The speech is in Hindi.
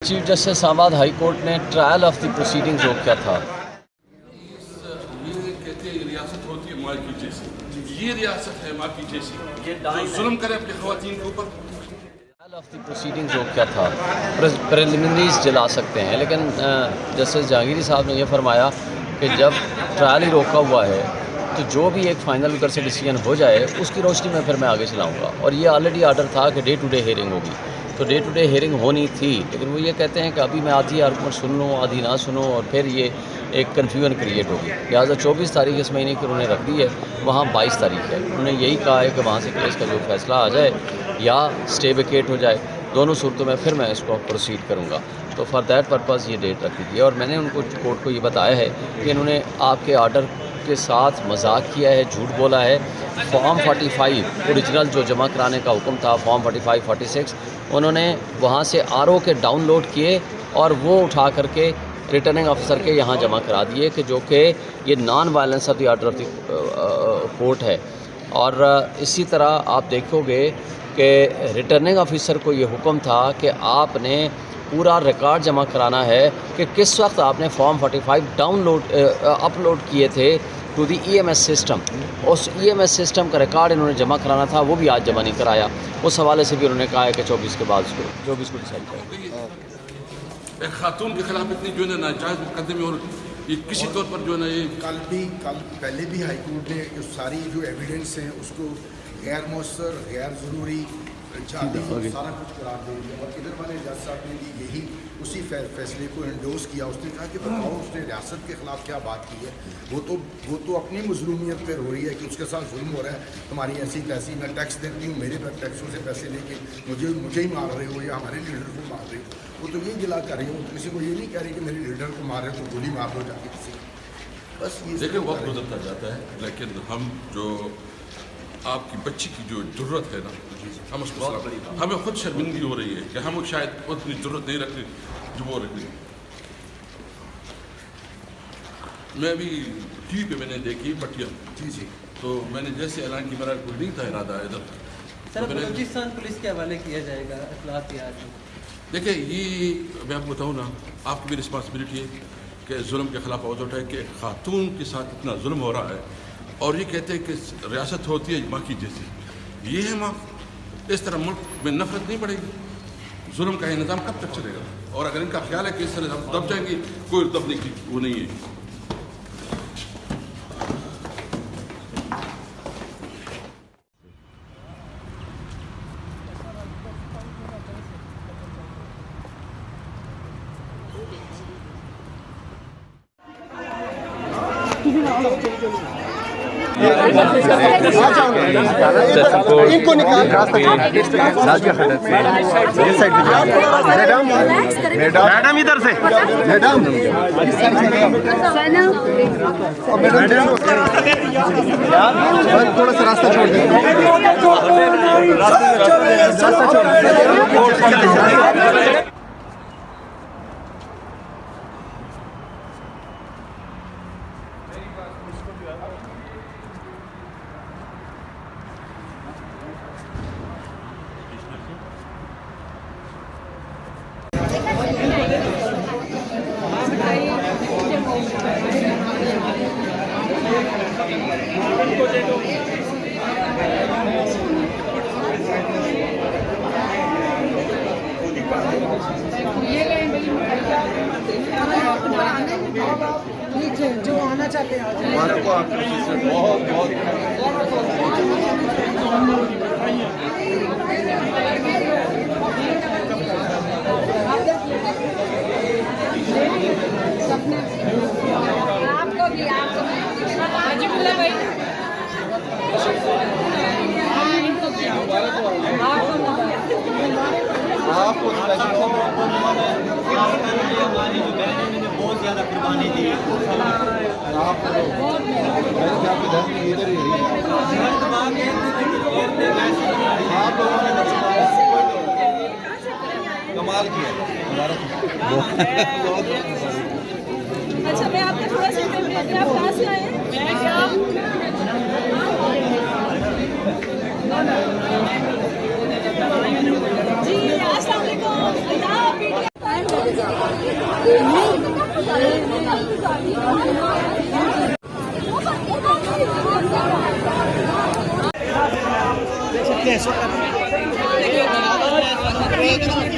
Chief justice Islamabad high court ने ट्रायल ऑफ द प्रोसीडिंग्स रोका था। ये कहते हैं रियासत होती है माँ की जैसी, ये रियासत है माँ की जैसी, जो जुल्म करे अपनी ख़वातीन के ऊपर। ट्रायल ऑफ द प्रोसीडिंग्स रोका था, प्रिलिमिनरीज जला सकते हैं, लेकिन जस्टिस जहांगीरी साहब ने यह फरमाया कि जब ट्रायल ही रोका हुआ है तो जो भी एक फ़ाइनल उधर से डिसीजन हो जाए उसकी रोशनी में फिर मैं आगे चलाऊँगा। और ये ऑलरेडी आर्डर था कि डे टू डे हेयरिंग होगी, तो डे टू डे हेयरिंग होनी थी, लेकिन वो ये कहते हैं कि अभी मैं आधी आर्गूमेंट सुन लूँ आधी ना सुनूँ और फिर ये एक कन्फ्यूजन क्रिएट होगी। लिहाजा 24 तारीख इस महीने की उन्होंने रख दी है, वहाँ 22 तारीख है। उन्होंने यही कहा है कि वहाँ से केस का जो फैसला आ जाए या स्टे वेकेट हो जाए, दोनों सूरतों में फिर मैं इसको प्रोसीड करूँगा। तो फॉर दैट पर्पज़ ये डेट रख दी है। और मैंने उनको कोर्ट को ये बताया है कि इन्होंने आपके आर्डर के साथ मजाक किया है, झूठ बोला है। फॉर्म 45 ओरिजिनल जो जमा कराने का हुक्म था, फॉर्म 45, 46 उन्होंने वहाँ से आरओ के डाउनलोड किए और वो उठा करके रिटर्निंग अफसर के यहाँ जमा करा दिए कि जो कि ये non violence of the order of the court है। और इसी तरह आप देखोगे कि रिटर्निंग ऑफिसर को ये हुक्म था कि आपने पूरा रिकॉर्ड जमा कराना है कि किस वक्त आपने फॉर्म 45 डाउनलोड अपलोड किए थे टू दी EMS सिस्टम। उस EMS सिस्टम का रिकॉर्ड इन्होंने जमा कराना था, वो भी आज जमा नहीं कराया। उस हवाले से भी उन्होंने कहा है कि 24 के बाद उसको 24 को डिसाइड करें। एक खातून के खिलाफ इतनी जो है ना नाजायज़ मुकदमे और ये किसी तौर पर जो है ना ये कल पहले भी हाई कोर्ट ने जो सारी जो एविडेंस हैं उसको गैर मौसर, गैर ज़रूरी, सारा कुछ करार दे दिया। और इधर वाले जज साहब ने भी यही उसी फैसले को एंडोर्स किया। उसने कहा कि बताओ उसने रियासत के ख़िलाफ़ क्या बात की है। वो तो अपनी मजलूमियत पर हो रही है कि उसके साथ जुल्म हो रहा है, तुम्हारी ऐसी तैसी, मैं टैक्स देती हूँ, मेरे पर टैक्सों से पैसे लेके मुझे ही मार रहे हो या हमारे लीडर को मार रहे हो। वो तो यही गिला कर रही हो, किसी को ये नहीं कह रही कि मेरे लीडर को मार रहे हो तो गोली मार दो जाके किसी को। बस ये देखिए वक्त गुजरता जाता है, लेकिन हम जो आपकी बच्ची की जो ज़रूरत है ना, हम उसको हमें खुद शर्मिंदगी हो रही है कि हम शायद उतनी ज़रूरत नहीं रखते जो वो रखते। मैं भी टीवी पे मैंने देखी पटिया, जी तो मैंने जैसे ऐलान की, मेरा कोई नहीं था इरादा इधर। सर बलूचिस्तान पुलिस के हवाले किया जाएगा इतलात के आज। देखिए ये मैं आपको बताऊँ ना, आपकी भी रिस्पॉन्सिबिलिटी है कि जुल्म के ख़िलाफ़ आवाज़ उठाए कि खातून के साथ इतना जुल्म हो रहा है और ये कहते हैं कि रियासत होती है माँ की जैसी। ये है माँ, इस तरह मुल्क में नफरत नहीं बढ़ेगी। जुल्म का ये निज़ाम कब तक चलेगा? और अगर इनका ख्याल है कि इस तरह हम दब जाएंगे, कोई दबने की वो नहीं है। इनको निकाल मैडम इधर से मैडम थोड़ा सा रास्ता छोड़ दीजिए। जो आना चाहते हैं बहुत बहुत आपको भी आपको हमारी जो बहनें ने बहुत ज़्यादा कुर्बानी दी है। आप इधर ही आप लोगों ने कमाल किया। अच्छा मैं आपको थोड़ा सा आप कहाँ से आए हैं? जी अस्सलाम वालेकुम। नहीं